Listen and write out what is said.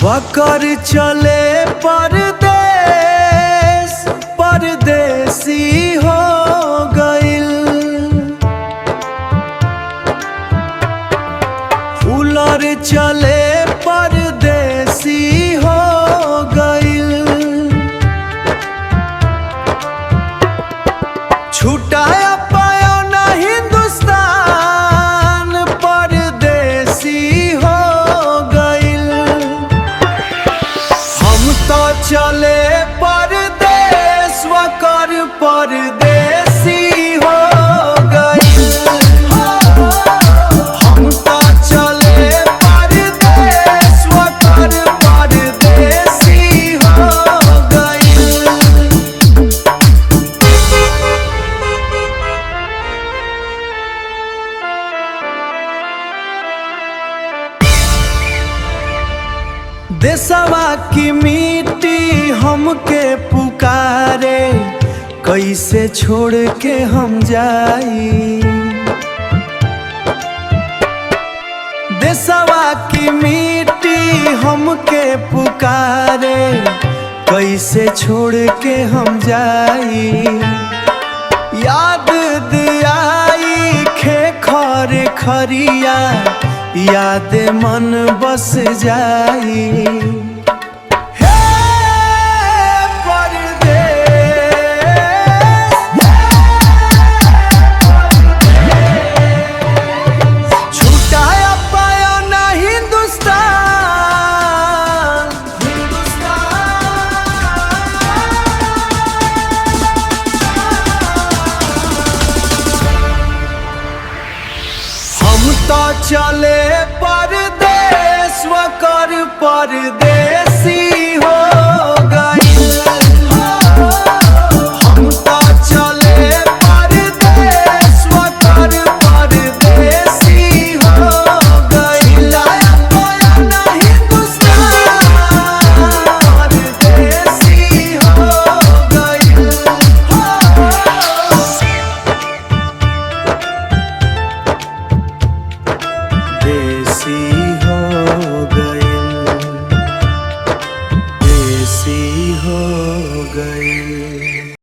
Walker चले परदेस परदेसी हो गइल। फूलर चले परदेसी हो गइल। छुटाया पाया ना हिंदुस्तान परदेसी हो गइल। हम तो चले परदेस वकर परदेसी हो गइल। हम तो चले परदेस वकर परदेसी हो गइल। देशवा की मिट्टी हमके पुकारे, कैसे छोड़ के हम जाई। देशवा की मिट्टी हमके पुकारे, कैसे छोड़ के हम जाई। याद दियाई खे खरे खरिया, याद मन बस जाई। हे परदेस, छुटाया पाया ना हिंदुस्तान। हम तो चले परदेस वकर परदेसी